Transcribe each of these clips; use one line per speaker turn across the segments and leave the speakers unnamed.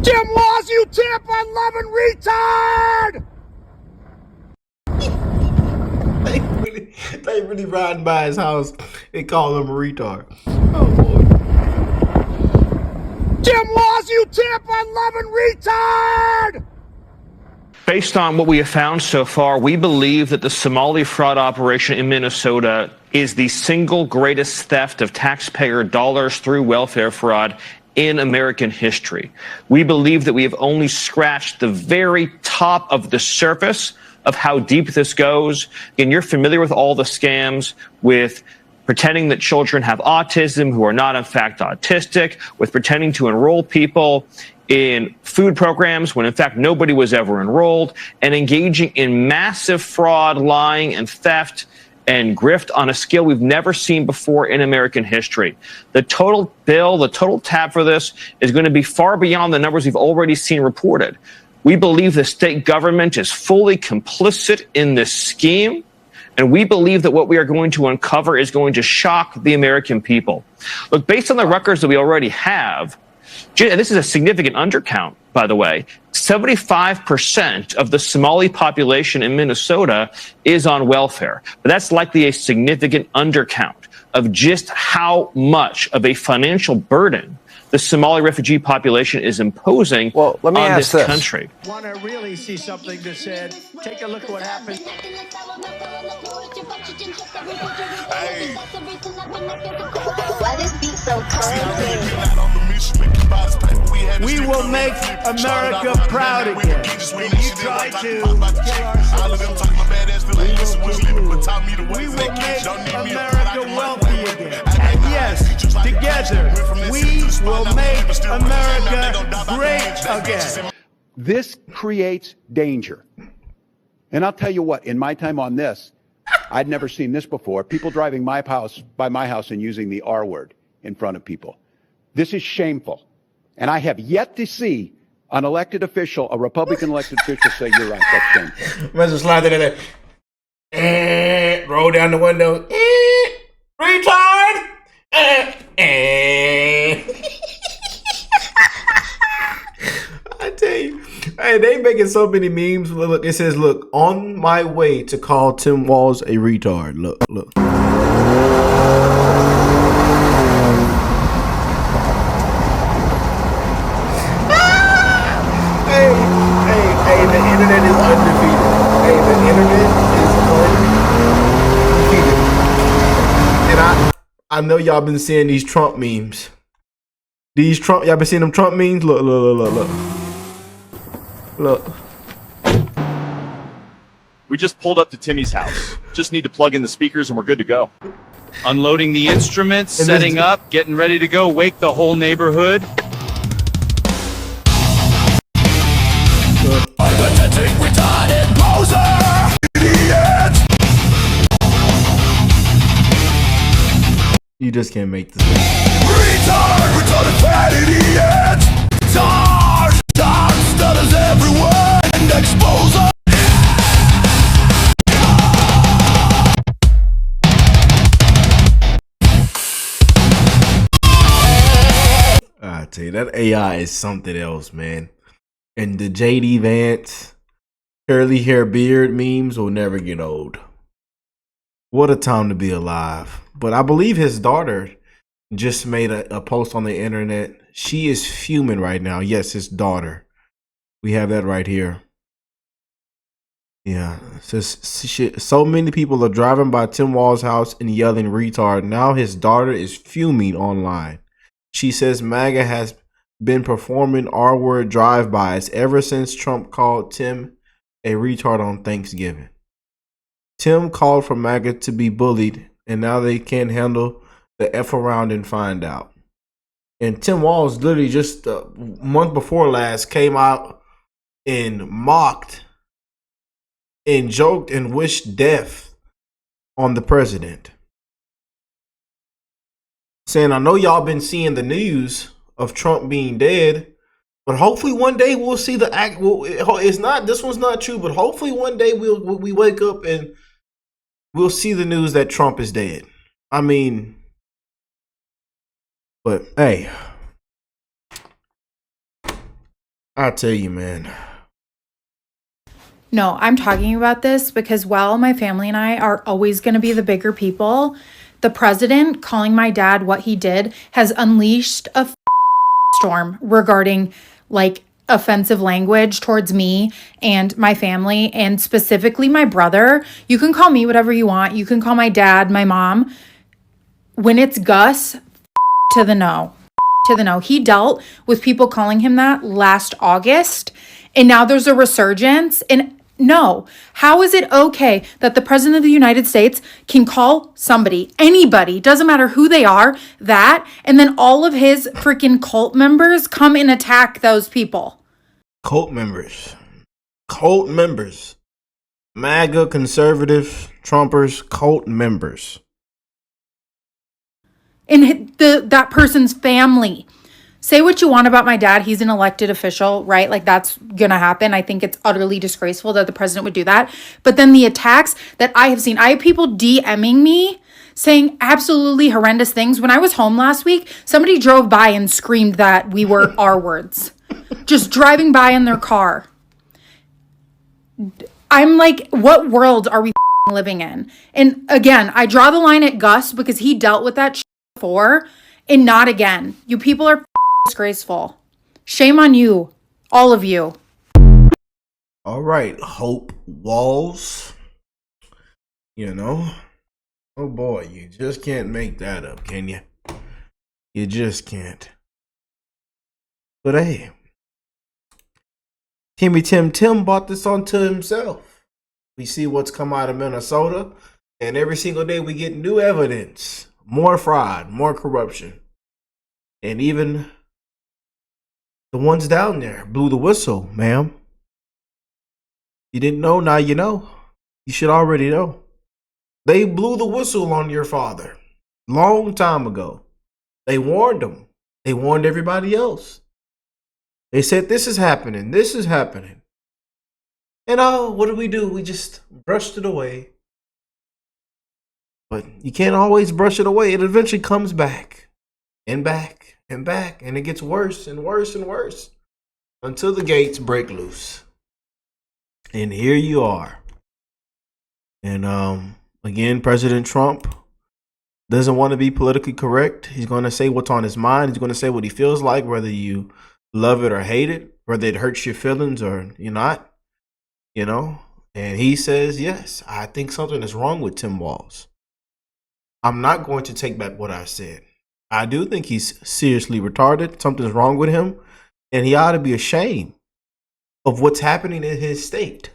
Jim Walz, you Tampa-loving retard!
They really riding by his house and call him a retard. Oh, Lord.
Jim Walz, you Tampa-loving retard!
Based on what we have found so far, we believe that the Somali fraud operation in Minnesota is the single greatest theft of taxpayer dollars through welfare fraud in American history. We believe that we have only scratched the very top of the surface of how deep this goes. And you're familiar with all the scams with pretending that children have autism who are not in fact autistic, with pretending to enroll people in food programs when in fact nobody was ever enrolled, and engaging in massive fraud, lying, and theft and grift on a scale we've never seen before in American history. The total bill, the total tab for this is going to be far beyond the numbers we've already seen reported. We believe the state government is fully complicit in this scheme, and we believe that what we are going to uncover is going to shock the American people. Look, based on the records that we already have, and this is a significant undercount, by the way, 75% of the Somali population in Minnesota is on welfare. But that's likely a significant undercount of just how much of a financial burden the Somali refugee population is imposing on this country.
Want to really see something that said, take a look at what happened.
Hey.
Why this beat so cold?
We will make America proud again. When you try to kill our citizens, we will make America wealthy again. And yes, together, we will make America great again.
This creates danger. And I'll tell you what, in my time on this, I'd never seen this before. People driving by my house and using the R word in front of people. This is shameful. And I have yet to see an elected official, a Republican elected official, say, you're right, that's shameful.
Let's just slide that in there. Roll down the window. Retard! I tell you, hey, they making so many memes. Look, it says, look, on my way to call Tim Walz a retard. Look, look. Hey, the internet is undefeated. Hey, the internet is undefeated. And I know y'all been seeing these Trump memes. Y'all been seeing them Trump memes? Look, look, look, look, look. Look.
We just pulled up to Timmy's house. Just need to plug in the speakers and we're good to go. Unloading the instruments, setting up, getting ready to go, wake the whole neighborhood.
You just can't make this.
Retarded fat idiot. Stutters everywhere and expose us.
I tell you, that AI is something else, man. And the JD Vance, curly hair beard memes will never get old. What a time to be alive. But I believe his daughter just made a post on the internet. She is fuming right now. Yes, his daughter. We have that right here. Yeah. So many people are driving by Tim Walz's house and yelling retard. Now his daughter is fuming online. She says MAGA has been performing R-word drive-bys ever since Trump called Tim a retard on Thanksgiving. Tim called for MAGA to be bullied, and now they can't handle the F around and find out. And Tim Walz literally just a month before last came out and mocked and joked and wished death on the president. Saying, I know y'all been seeing the news of Trump being dead, but hopefully one day we'll see the act. Well, it's not, this one's not true, but hopefully one day we wake up and we'll see the news that Trump is dead. I mean, but hey, I tell you, man.
No, I'm talking about this because while my family and I are always going to be the bigger people, the president calling my dad what he did has unleashed a storm regarding like offensive language towards me and my family, and specifically my brother. You can call me whatever you want. You can call my dad, my mom. When it's Gus, to the no. To the no. He dealt with people calling him that last August, and now there's a resurgence. And no, how is it okay that the president of the United States can call somebody, anybody, doesn't matter who they are, that, and then all of his freaking cult members come and attack those people?
Cult members. Cult members. MAGA, conservative, Trumpers, cult members.
And that person's family. Say what you want about my dad. He's an elected official, right? Like, that's going to happen. I think it's utterly disgraceful that the president would do that. But then the attacks that I have seen, I have people DMing me saying absolutely horrendous things. When I was home last week, somebody drove by and screamed that we were R words. Just driving by in their car. I'm like, what world are we living in? And again, I draw the line at Gus because he dealt with that before, and not again. You people are disgraceful. Shame on you, all of you.
All right, Hope Walz. You know, oh boy, you just can't make that up, can you? You just can't. But hey, Tim bought this onto himself. We see what's come out of Minnesota, and every single day we get new evidence. More fraud, more corruption. And even the ones down there blew the whistle, ma'am. You didn't know, now you know. You should already know. They blew the whistle on your father long time ago. They warned him. They warned everybody else. They said, this is happening. This is happening. And what do? We just brushed it away. But you can't always brush it away. It eventually comes back and back and back. And it gets worse and worse and worse until the gates break loose. And here you are. And again, President Trump doesn't want to be politically correct. He's going to say what's on his mind. He's going to say what he feels like, whether you love it or hate it, whether it hurts your feelings or you're not, you know. And he says, yes, I think something is wrong with Tim Walz. I'm not going to take back what I said. I do think he's seriously retarded. Something's wrong with him. And he ought to be ashamed of what's happening in his state.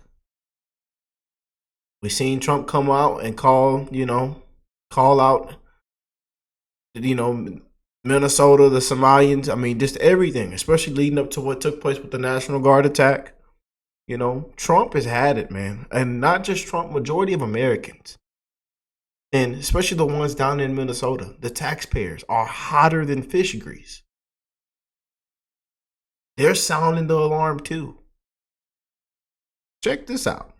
We've seen Trump come out and call out, Minnesota, the Somalians. I mean, just everything, especially leading up to what took place with the National Guard attack. You know, Trump has had it, man. And not just Trump, majority of Americans. And especially the ones down in Minnesota, the taxpayers are hotter than fish grease. They're sounding the alarm too. Check this out.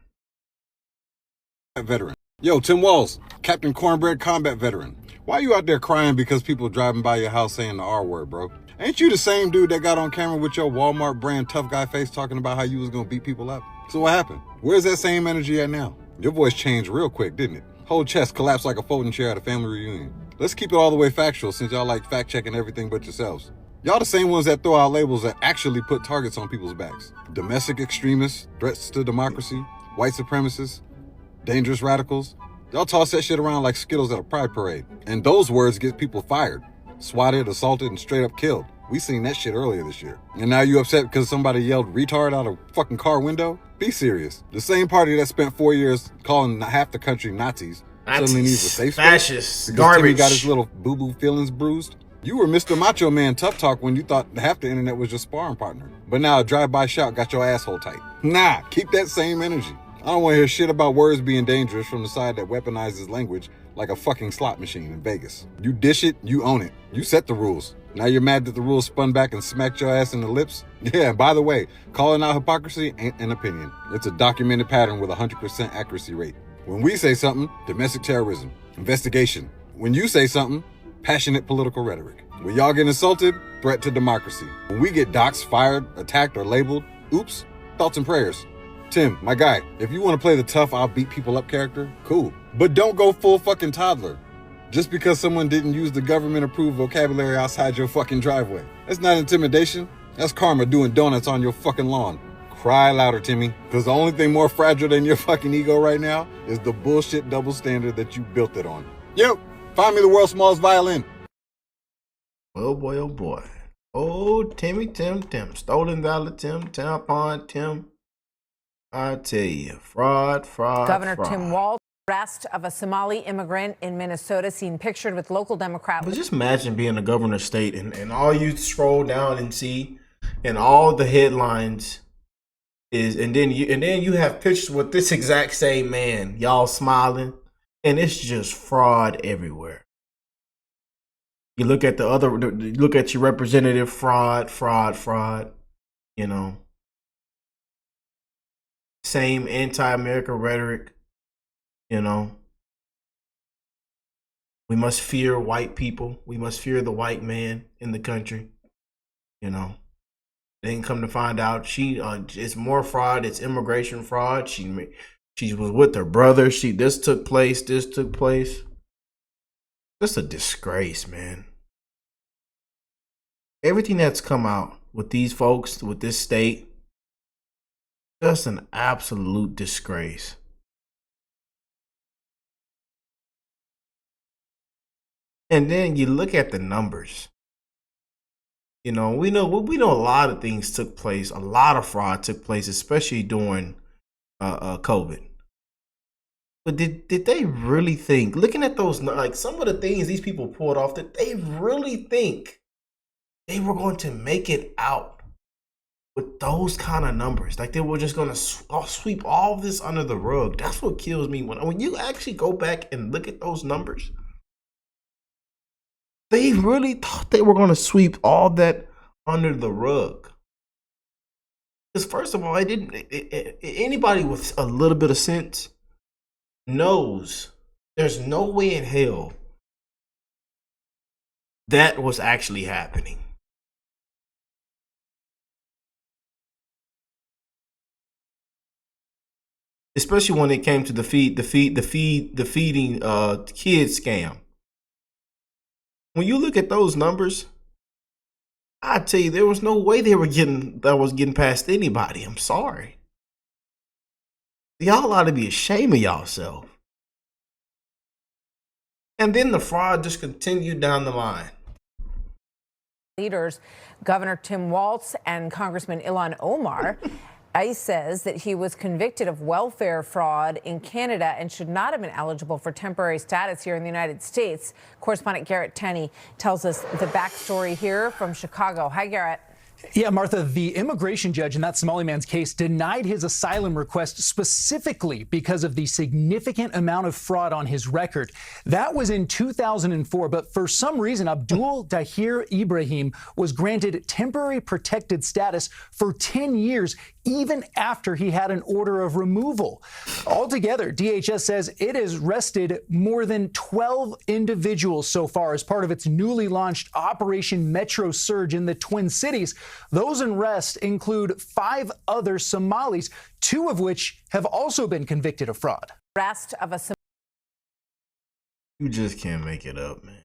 Veteran. Yo, Tim Walz, Captain Cornbread combat veteran. Why you out there crying because people driving by your house saying the R word, bro? Ain't you the same dude that got on camera with your Walmart brand tough guy face talking about how you was gonna beat people up? So what happened? Where's that same energy at now? Your voice changed real quick, didn't it? Whole chest collapsed like a folding chair at a family reunion. Let's keep it all the way factual since y'all like fact checking everything but yourselves. Y'all the same ones that throw out labels that actually put targets on people's backs. Domestic extremists, threats to democracy, white supremacists, dangerous radicals. Y'all toss that shit around like Skittles at a pride parade. And those words get people fired, swatted, assaulted, and straight up killed. We seen that shit earlier this year. And now you upset because somebody yelled retard out a fucking car window? Be serious. The same party that spent 4 years calling half the country Nazis suddenly needs a safe space
fascists,
because
garbage.
Timmy got his little boo-boo feelings bruised. You were Mr. Macho Man tough talk when you thought half the internet was your sparring partner. But now a drive-by shout got your asshole tight. Nah, keep that same energy. I don't want to hear shit about words being dangerous from the side that weaponizes language like a fucking slot machine in Vegas. You dish it, you own it. You set the rules. Now you're mad that the rules spun back and smacked your ass in the lips? Yeah, and by the way, calling out hypocrisy ain't an opinion. It's a documented pattern with a 100% accuracy rate. When we say something, domestic terrorism, investigation. When you say something, passionate political rhetoric. When y'all get insulted, threat to democracy. When we get doxxed, fired, attacked, or labeled, oops, thoughts and prayers. Tim, my guy, if you want to play the tough, I'll beat people up character, cool. But don't go full fucking toddler. Just because someone didn't use the government-approved vocabulary outside your fucking driveway. That's not intimidation. That's karma doing donuts on your fucking lawn. Cry louder, Timmy, because the only thing more fragile than your fucking ego right now is the bullshit double standard that you built it on. Yo, find me the world's smallest violin.
Oh boy, oh boy. Oh, Timmy, Tim, Stolen Valor, Tim, Tampon, Tim. I tell you, fraud.
Governor Tim Walz, arrest of a Somali immigrant in Minnesota, seen pictured with local Democrat.
But just imagine being a governor of state and all you scroll down and see, and all the headlines is, and then you have pictures with this exact same man, y'all smiling, and it's just fraud everywhere. You look at look at your representative, fraud, you know. Same anti-American rhetoric, you know. We must fear white people. We must fear the white man in the country, you know. Then come to find out it's more fraud. It's immigration fraud. She was with her brother. This took place. Just a disgrace, man. Everything that's come out with these folks, with this state, just an absolute disgrace. And then you look at the numbers. You know, we know a lot of things took place. A lot of fraud took place, especially during COVID. But did they really think, looking at those, like some of the things these people pulled off, did they really think they were going to make it out with those kind of numbers? Like they were just going to sweep all this under the rug. That's what kills me when you actually go back and look at those numbers. They really thought they were going to sweep all that under the rug. Because first of all, anybody with a little bit of sense knows there's no way in hell that was actually happening. Especially when it came to the feeding kids scam. When you look at those numbers, I tell you, there was no way that was getting past anybody. I'm sorry. Y'all ought to be ashamed of y'allself. And then the fraud just continued down the line.
Leaders, Governor Tim Walz and Congressman Ilhan Omar. ICE says that he was convicted of welfare fraud in Canada and should not have been eligible for temporary status here in the United States. Correspondent Garrett Tenney tells us the backstory here from Chicago. Hi, Garrett.
Yeah, Martha, the immigration judge in that Somali man's case denied his asylum request specifically because of the significant amount of fraud on his record. That was in 2004, but for some reason, Abdul Dahir Ibrahim was granted temporary protected status for 10 years, even after he had an order of removal. Altogether, DHS says it has arrested more than 12 individuals so far as part of its newly launched Operation Metro Surge in the Twin Cities. Those in arrest include 5 other Somalis, 2 of which have also been convicted of fraud.
Arrest of a
You just can't make it up, man.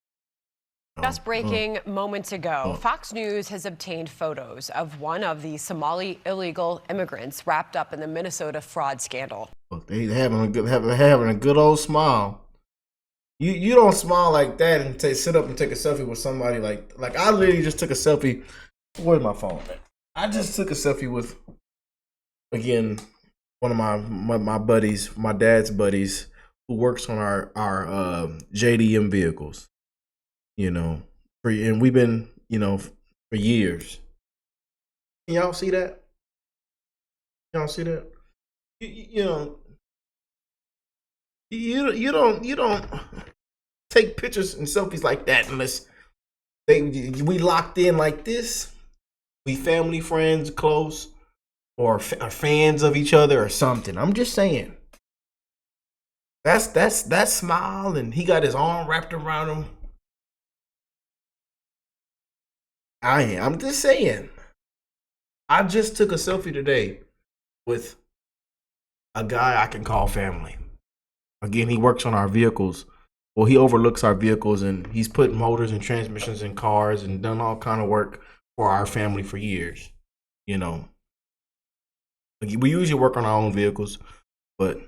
Just breaking moments ago, Fox News has obtained photos of one of the Somali illegal immigrants wrapped up in the Minnesota fraud scandal.
Look, they having a good old smile. You don't smile like that and sit up and take a selfie with somebody like I literally just took a selfie. Where's my phone, man? I just took a selfie with, again, one of my buddies, my dad's buddies, who works on our JDM vehicles. You know, and we've been, for years. Y'all see that? Y'all see that? You don't take pictures and selfies like that unless we locked in like this. We family, friends, close, or are fans of each other or something. I'm just saying. That smile, and he got his arm wrapped around him. I'm just saying. I just took a selfie today with a guy I can call family. Again, he works on our vehicles. Well, he overlooks our vehicles, and he's put motors and transmissions in cars and done all kind of work for our family for years. You know, we usually work on our own vehicles, but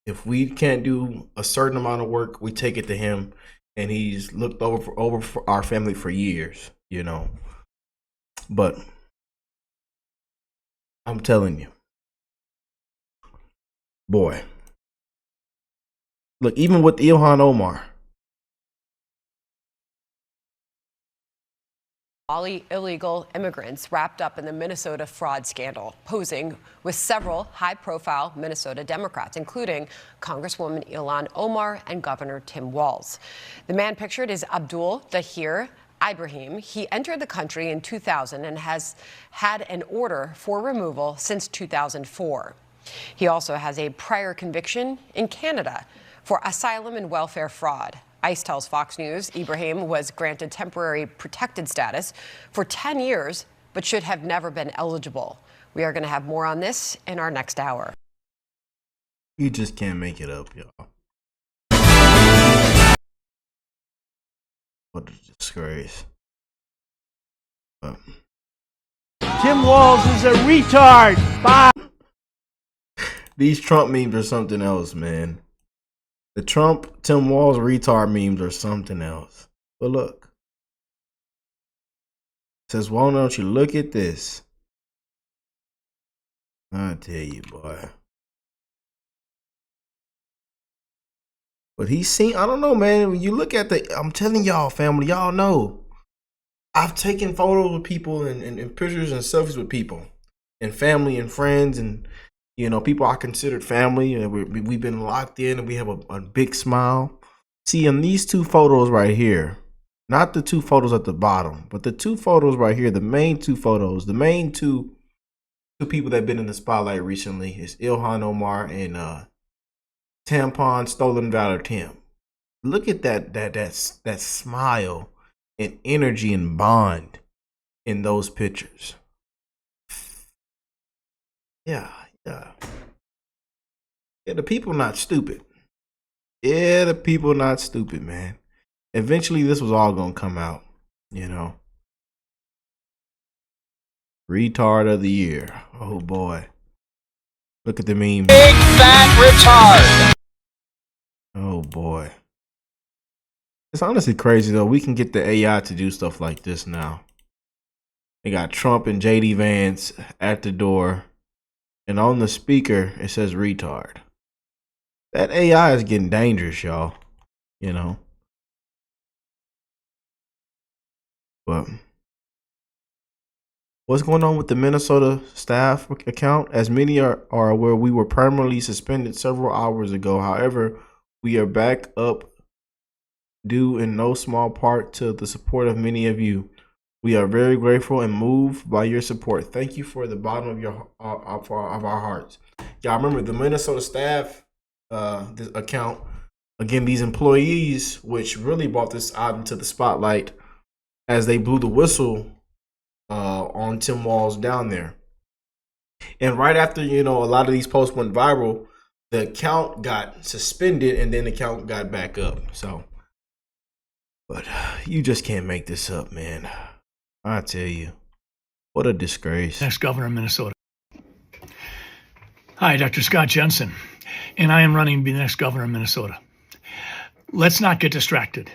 if we can't do a certain amount of work, we take it to him, and he's looked over for our family for years. You know, but I'm telling you, boy, look, even with Ilhan Omar.
Somali illegal immigrants wrapped up in the Minnesota fraud scandal, posing with several high-profile Minnesota Democrats, including Congresswoman Ilhan Omar and Governor Tim Walz. The man pictured is Abdul Dahir Ibrahim. He entered the country in 2000 and has had an order for removal since 2004. He also has a prior conviction in Canada for asylum and welfare fraud. ICE tells Fox News Ibrahim was granted temporary protected status for 10 years, but should have never been eligible. We are going to have more on this in our next hour.
You just can't make it up, y'all. What a disgrace.
Tim Walz is a retard. Bye.
These Trump memes are something else, man. The Trump Tim Walz retard memes are something else. But look. It says, why don't you look at this? I tell you, boy. But he's seen, I don't know, man. When you look at I'm telling y'all, family, y'all know. I've taken photos with people and pictures and selfies with people. And family and friends and, you know, people I considered family. And we've been locked in and we have a big smile. See, in these two photos right here, not the two photos at the bottom, but the two photos right here, the main two photos, the main two people that have been in the spotlight recently is Ilhan Omar and Tampon Stolen Valor Tim. Look at that smile and energy and bond in those pictures. Yeah. Yeah, the people not stupid. Yeah, the people not stupid, man. Eventually this was all gonna come out, you know. Retard of the year. Oh boy. Look at the meme.
Big fat retard.
Oh boy. It's honestly crazy though. We can get the AI to do stuff like this now. They got Trump and JD Vance at the door. And on the speaker, it says retard. That AI is getting dangerous, y'all. You know. But what's going on with the Minnesota staff account? As many are aware, we were permanently suspended several hours ago. However, we are back up due in no small part to the support of many of you. We are very grateful and moved by your support. Thank you for the bottom of our hearts. Y'all remember the Minnesota staff this account. Again, these employees, which really brought this out into the spotlight as they blew the whistle on Tim Walz down there. And right after, you know, a lot of these posts went viral, the account got suspended and then the account got back up. So, but you just can't make this up, man. I tell you, what a disgrace.
Next governor of Minnesota. Hi, Dr. Scott Jensen, and I am running to be the next governor of Minnesota. Let's not get distracted.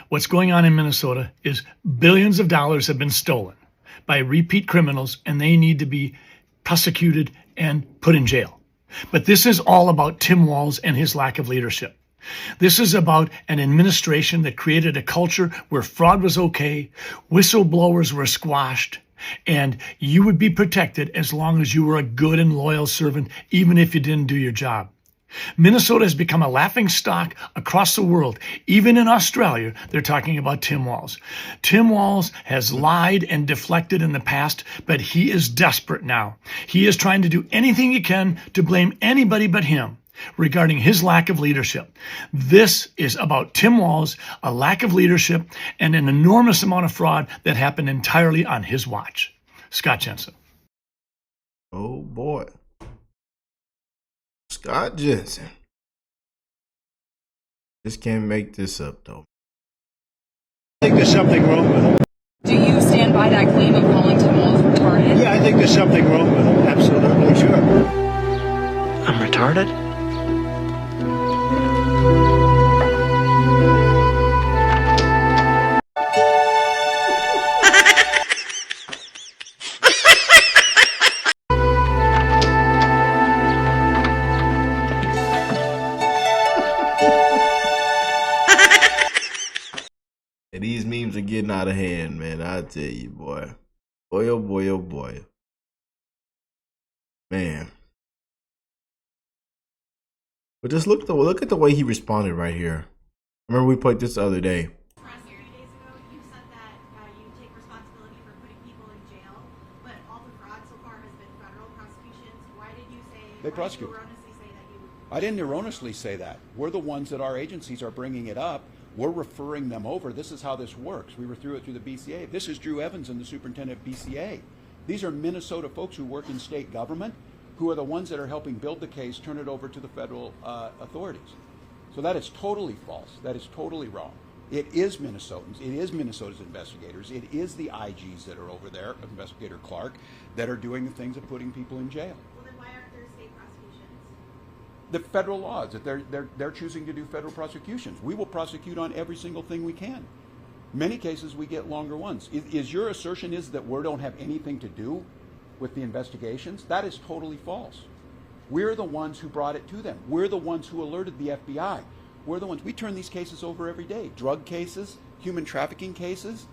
What's going on in Minnesota is billions of dollars have been stolen by repeat criminals, and they need to be prosecuted and put in jail. But this is all about Tim Walz and his lack of leadership. This is about an administration that created a culture where fraud was okay, whistleblowers were squashed, and you would be protected as long as you were a good and loyal servant, even if you didn't do your job. Minnesota has become a laughingstock across the world. Even in Australia, they're talking about Tim Walz. Tim Walz has lied and deflected in the past, but he is desperate now. He is trying to do anything he can to blame anybody but him. regarding his lack of leadership. This is about Tim Walz, a lack of leadership, and an enormous amount of fraud that happened entirely on his watch. Scott Jensen.
Oh boy. Scott Jensen. Just can't make this up though.
I think there's something wrong with him.
Do you stand by that claim of calling Tim Walz retarded?
Yeah, I think there's something wrong with him. Absolutely, sure.
I'm retarded?
These memes are getting out of hand, man. I tell you, boy. Boy, oh boy, oh boy. Man. But just look at the way he responded right here. Remember we played this the other day.
They prosecute. I didn't erroneously say that. We're the ones that our agencies are bringing it up. We're referring them over. This is how this works. We were through it through the BCA. This is Drew Evans and the superintendent of BCA. These are Minnesota folks who work in state government, who are the ones that are helping build the case, turn it over to the federal authorities. So that is totally false. That is totally wrong. It is Minnesotans. It is Minnesota's investigators. It is the IGs that are over there, Investigator Clark, that are doing the things of putting people in jail.
Well, then why aren't there state prosecutions?
The federal laws that they're choosing to do federal prosecutions. We will prosecute on every single thing we can. Many cases we get longer ones. Is your assertion is that we don't have anything to do with the investigations? That is totally false. We're the ones who brought it to them. We're the ones who alerted the FBI. We're the ones. We turn these cases over every day. Drug cases, human trafficking cases.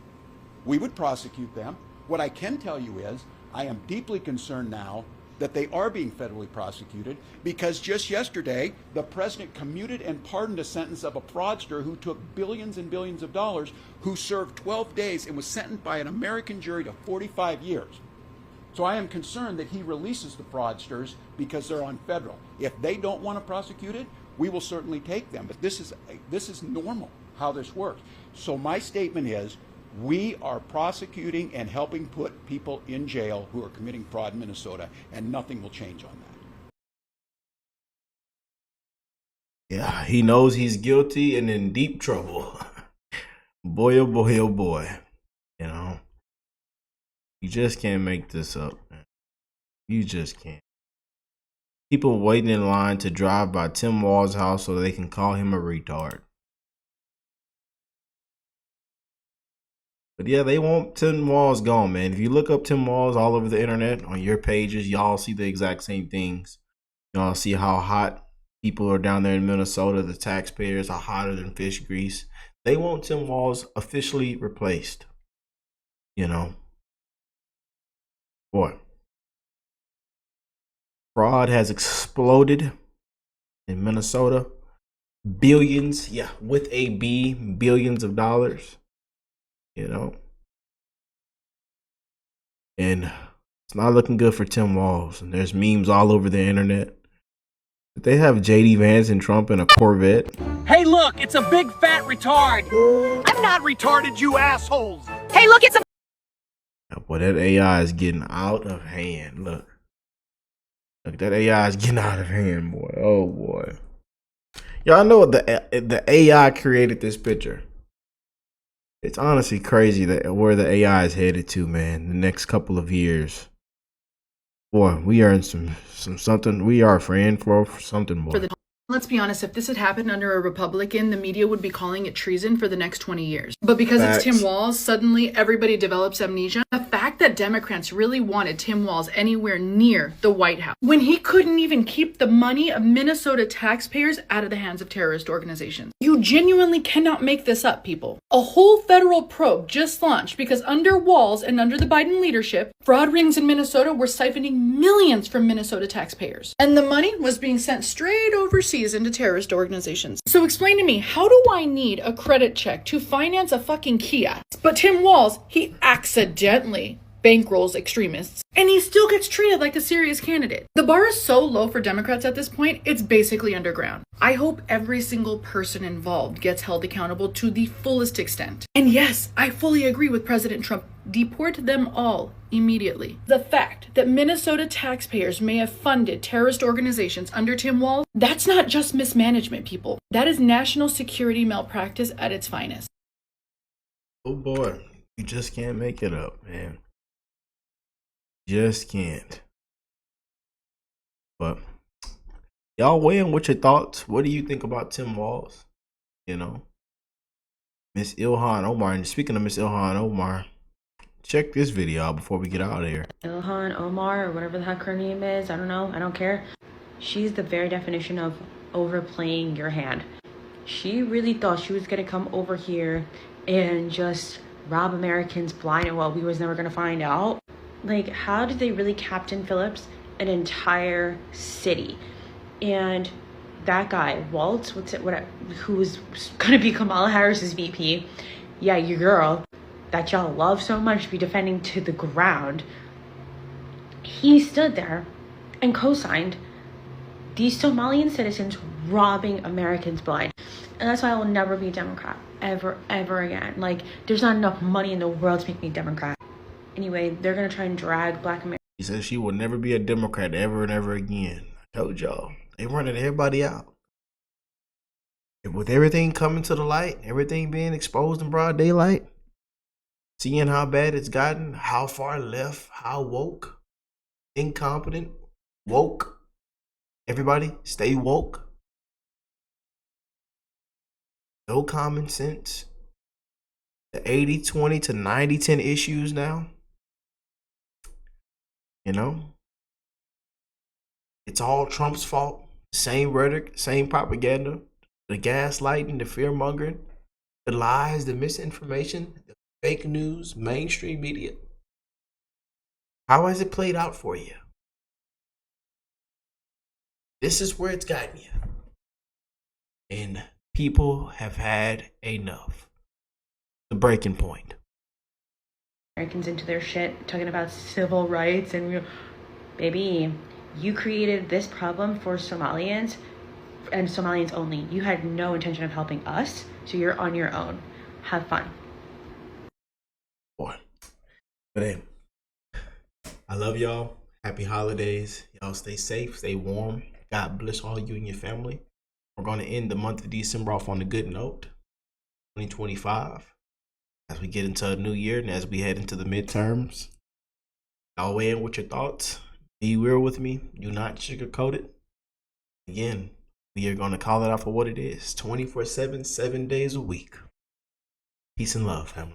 We would prosecute them. What I can tell you is I am deeply concerned now that they are being federally prosecuted because just yesterday, the president commuted and pardoned a sentence of a fraudster who took billions and billions of dollars, who served 12 days and was sentenced by an American jury to 45 years. So I am concerned that he releases the fraudsters because they're on federal. If they don't want to prosecute it, we will certainly take them. But this is normal how this works. So my statement is, we are prosecuting and helping put people in jail who are committing fraud in Minnesota, and nothing will change on that.
Yeah, he knows he's guilty and in deep trouble. Boy, oh boy, oh boy. You know, you just can't make this up, man. You just can't. People waiting in line to drive by Tim Walz's house so they can call him a retard. But yeah, they want Tim Walz gone, man. If you look up Tim Walz all over the internet, on your pages, y'all see the exact same things. Y'all see how hot people are down there in Minnesota. The taxpayers are hotter than fish grease. They want Tim Walz officially replaced. You know. Boy. Fraud has exploded in Minnesota. Billions, yeah, with a B, billions of dollars. You know, and it's not looking good for Tim Walz. And there's memes all over the internet. They have JD Vance and Trump in a Corvette.
Hey, look, it's a big fat retard. I'm not retarded, you assholes. Hey, look, it's a...
Boy, that AI is getting out of hand. Look, that AI is getting out of hand, boy. Oh, boy. Y'all know what the AI created this picture. It's honestly crazy that where the AI is headed to, man. The next couple of years, boy, we are in some something. We are in for something more.
Let's be honest, if this had happened under a Republican, the media would be calling it treason for the next 20 years. But because it's Tim Walz, suddenly everybody develops amnesia. The fact that Democrats really wanted Tim Walz anywhere near the White House, when he couldn't even keep the money of Minnesota taxpayers out of the hands of terrorist organizations. You genuinely cannot make this up, people. A whole federal probe just launched because under Walz and under the Biden leadership, fraud rings in Minnesota were siphoning millions from Minnesota taxpayers. And the money was being sent straight overseas into terrorist organizations. So explain to me, how do I need a credit check to finance a fucking Kia? But Tim Walz, he accidentally bankrolls extremists, and he still gets treated like a serious candidate. The bar is so low for Democrats at this point, it's basically underground. I hope every single person involved gets held accountable to the fullest extent. And yes, I fully agree with President Trump. Deport them all immediately. The fact that Minnesota taxpayers may have funded terrorist organizations under Tim Walz, that's not just mismanagement, people. That is national security malpractice at its finest.
Oh boy, you just can't make it up, man. Just can't. But y'all weigh in with your thoughts. What do you think about Tim Walz? You know, Miss Ilhan Omar. And speaking of Miss Ilhan Omar, check this video out before we get out of here.
Ilhan Omar, or whatever the heck her name is, I don't know, I don't care. She's the very definition of overplaying your hand. She really thought she was gonna come over here and just rob Americans blind, and well, we was never gonna find out. Like, how did they really Captain Phillips an entire city? And that guy, Walz, who was gonna be Kamala Harris's VP, yeah, your girl, that y'all love so much to be defending to the ground, he stood there and co-signed these Somalian citizens robbing Americans blind. And that's why I will never be a Democrat, ever again. Like, there's not enough money in the world to make me a Democrat. Anyway, they're gonna try and drag Black Americans.
He says she will never be a Democrat ever and ever again. I told y'all, they running everybody out. And with everything coming to the light, everything being exposed in broad daylight, seeing how bad it's gotten, how far left, how woke, incompetent, woke. Everybody stay woke. No common sense. The 80-20 to 90-10 issues now. You know, it's all Trump's fault. Same rhetoric, same propaganda, the gaslighting, the fear mongering, the lies, the misinformation, the fake news, mainstream media. How has it played out for you? This is where it's gotten you. And people have had enough. The breaking point.
Americans into their shit, talking about civil rights, and baby, you created this problem for Somalians and Somalians only. You had no intention of helping us, so you're on your own. Have fun.
Boy. But hey, I love y'all. Happy holidays. Y'all stay safe, stay warm. God bless all you and your family. We're going to end the month of December off on a good note. 2025. As we get into a new year and as we head into the midterms, y'all weigh in with your thoughts. Be real with me. Do not sugarcoat it. Again, we are going to call it out for what it is. 24/7, 7 days a week. Peace and love, family.